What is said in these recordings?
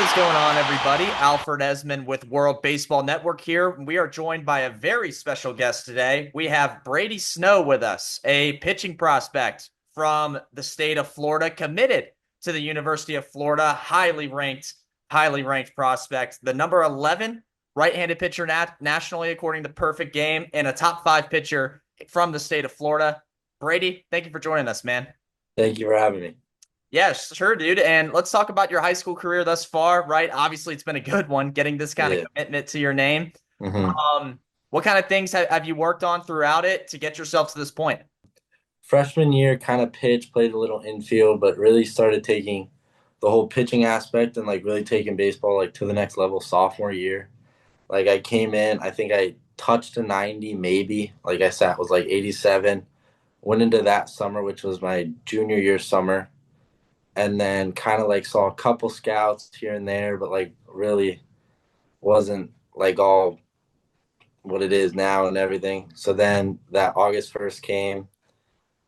What is going on, everybody? Alfred Ezman with World Baseball Network here. We are joined by a very special guest today. We have Brady Snow with us, a pitching prospect from the state of Florida, committed to the University of Florida, highly ranked prospect, the number 11 right-handed pitcher nationally, according to Perfect Game, and a top 5 pitcher from the state of Florida. Brady, thank you for joining us, man. Thank you for having me. Yes, sure, dude. And let's talk about your high school career thus far, right? Obviously, it's been a good one getting this kind of Yeah. commitment to your name. hmm What kind of things have you worked on throughout it to get yourself to this point? Freshman year, kind of pitched, played a little infield, but really started taking the whole pitching aspect and like really taking baseball like to the next level sophomore year. Like I came in, I think I touched a 90 maybe. Like I sat was like 87. Went into that summer, which was my junior year summer, and then kind of like saw a couple scouts here and there, but like really wasn't like all what it is now and everything. So then that August 1st came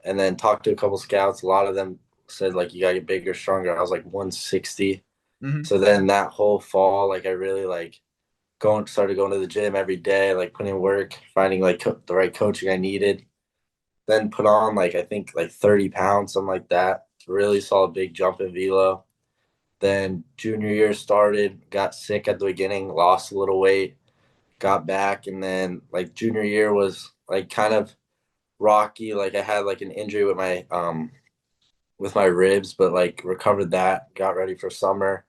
and then talked to a couple scouts. A lot of them said like you gotta get bigger, stronger. I was like 160. Hmm. So then that whole fall, like I really like started going to the gym every day, like putting in work, finding like the right coaching I needed. Then put on like I think like 30 pounds, something like that. Really saw a big jump in velo. Then junior year started, got sick at the beginning, lost a little weight, got back, and then like junior year was like kind of rocky. Like I had like an injury with my ribs, but like recovered that, got ready for summer.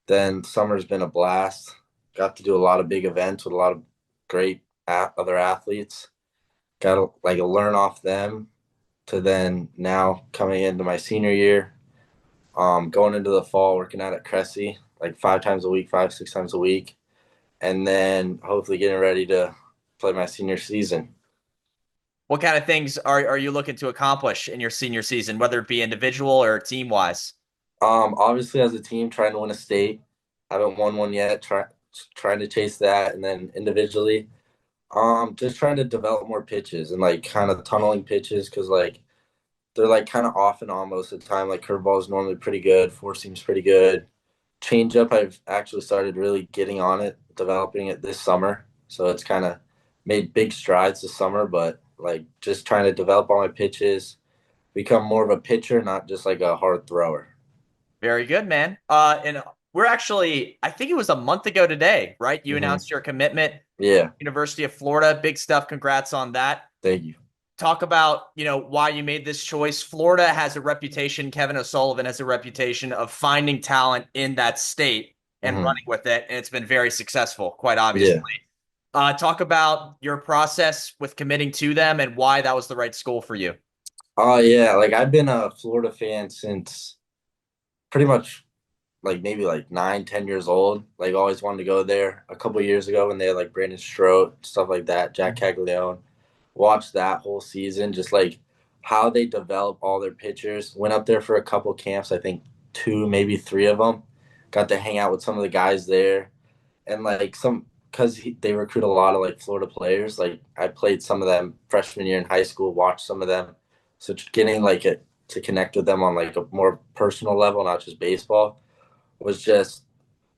Then summer's been a blast. Got to do a lot of big events with a lot of great other athletes. Got to like learn off them to then now coming into my senior year, going into the fall, working out at Cressy like 5 times a week, 5, 6 times a week, and then hopefully getting ready to play my senior season. What kind of things are you looking to accomplish in your senior season, whether it be individual or team wise? Obviously as a team trying to win a state. Haven't won one yet. Trying to chase that, and then individually, just trying to develop more pitches and like kind of tunneling pitches because like they're like kind of off and on most of the time. Like curveball is normally pretty good, four seems pretty good. Changeup, I've actually started really getting on it, developing it this summer. So it's kind of made big strides this summer, but like just trying to develop all my pitches, become more of a pitcher, not just like a hard thrower. Very good, man. And we're actually, I think it was a month ago today, right? You hmm announced your commitment, Yeah, University of Florida. Big stuff. Congrats on that. thank you. Talk about, why you made this choice. Florida has a reputation, Kevin O'Sullivan has a reputation of finding talent in that state and hmm running with it, and it's been very successful, quite obviously. Yeah. Talk about your process with committing to them and why that was the right school for you. Oh yeah, like I've been a Florida fan since pretty much like maybe like 9, 10 years old. Like always wanted to go there. A couple years ago when they had like Brandon Stroh, stuff like that, Jack Caglione. Watched that whole season, just like how they develop all their pitchers. Went up there for a couple camps, I think two, maybe three of them. Got to hang out with some of the guys there, and like some because they recruit a lot of like Florida players. Like I played some of them freshman year in high school, watched some of them. So getting like it to connect with them on like a more personal level, not just baseball, was just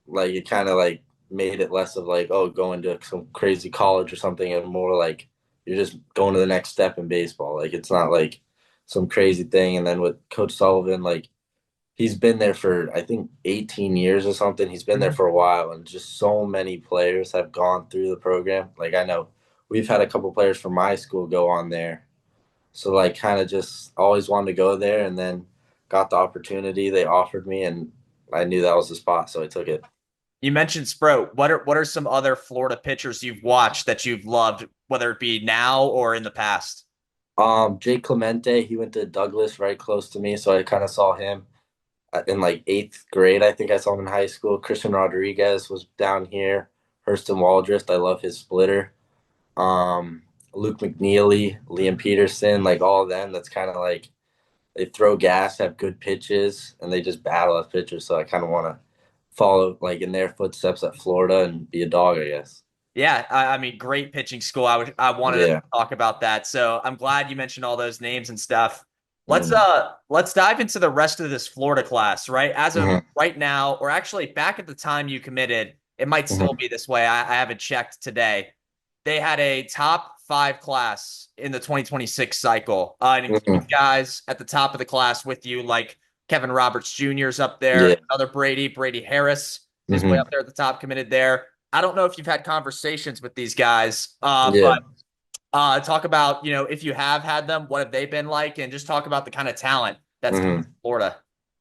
like it kind of like made it less of like oh going to some crazy college or something, and more like you're just going to the next step in baseball. Like it's not like some crazy thing. And then with Coach Sullivan, like he's been there for I think 18 years or something. He's been there Mhm. for a while, and just so many players have gone through the program. Like I know we've had a couple players from my school go on there, so like kind of just always wanted to go there, and then got the opportunity they offered me, and I knew that was the spot, so I took it. You mentioned Sprout. What are some other Florida pitchers you've watched that you've loved, whether it be now or in the past? Jake Clemente, he went to Douglas, right close to me, so I kind of saw him in like eighth grade. I think I saw him in high school. Christian Rodriguez was down here. Hurston Waldrist, I love his splitter. Um, Luke McNeely, Liam Peterson, like all of them. That's kind of like they throw gas, have good pitches, and they just battle as pitchers. So I kind of want to follow like in their footsteps at Florida and be a dog, I guess. Yeah, I mean, great pitching school. I wanted to Yeah. talk about that. So I'm glad you mentioned all those names and stuff. Let's Mm-hmm. let's dive into the rest of this Florida class, right? As of Mm-hmm. right now, or actually back at the time you committed, it might still Mm-hmm. be this way. I haven't checked today. They had a top five class in the 2026 cycle. It includes Mm-hmm. guys at the top of the class with you, like Kevin Roberts Jr. is up Yeah. there, another Brady Harris is way Mm-hmm. up there at the top, committed there. I don't know if you've had conversations with these guys, Yeah. but talk about, if you have had them, what have they been like? And just talk about the kind of talent that's coming to Mm-hmm. Florida.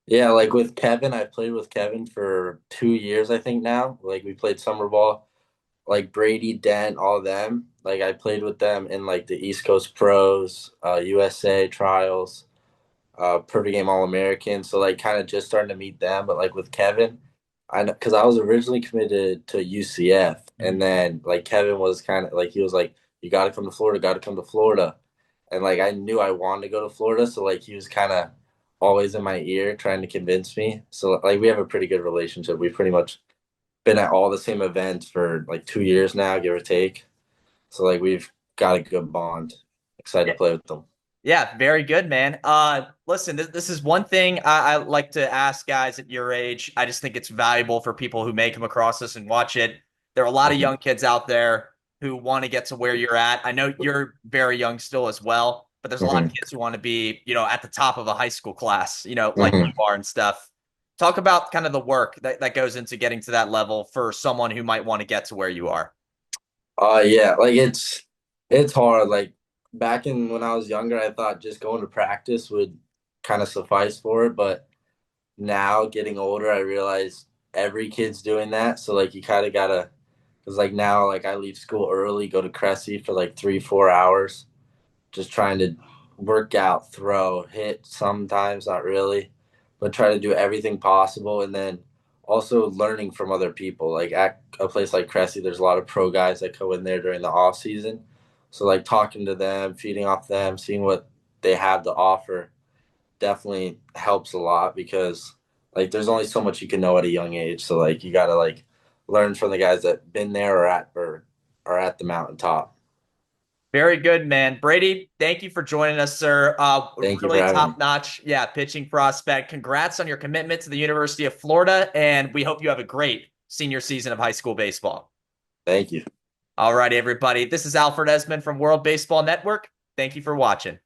Yeah, like with Kevin, I played with Kevin for 2 years, I think now. Like we played summer ball, like Brady, Dent, all of them. Like I played with them in like the East Coast Pros, USA trials, perfect game All American. So like kind of just starting to meet them. But like with Kevin, because I was originally committed to UCF, and Mhm. then like Kevin was kind of like he was like, "You got to come to Florida, got to come to Florida," and like I knew I wanted to go to Florida, so like he was kind of always in my ear trying to convince me. So like we have a pretty good relationship. We've pretty much been at all the same events for like 2 years now, give or take. So like we've got a good bond. Excited to play with them. Yeah, very good, man. Listen, this is one thing I like to ask guys at your age. I just think it's valuable for people who may come across this and watch it. There are a lot of Mhm. young kids out there who want to get to where you're at. I know you're very young still as well, but there's a lot of Mhm. kids who want to be, at the top of a high school class, like you Mhm. are and stuff. Talk about kind of the work that goes into getting to that level for someone who might want to get to where you are. Yeah, like it's hard. Like back in when I was younger, I thought just going to practice would kind of suffice for it, but now getting older, I realize every kid's doing that. So like you kind of gotta, because like now like I leave school early, go to Cressy for like 3 4 hours, just trying to work out, throw, hit sometimes, not really, but try to do everything possible. And then also learning from other people. Like at a place like Cressy, there's a lot of pro guys that go in there during the off season. So like talking to them, feeding off them, seeing what they have to offer definitely helps a lot because like there's only so much you can know at a young age. So like you gotta like learn from the guys that been there or are at the mountaintop. Very good, man. Brady, thank you for joining us, sir. Thank you for Really having top me. notch, yeah, pitching prospect. Congrats on your commitment to the University of Florida, and we hope you have a great senior season of high school baseball. Thank you. All right, everybody. This is Alfred Ezman from World Baseball Network. Thank you for watching.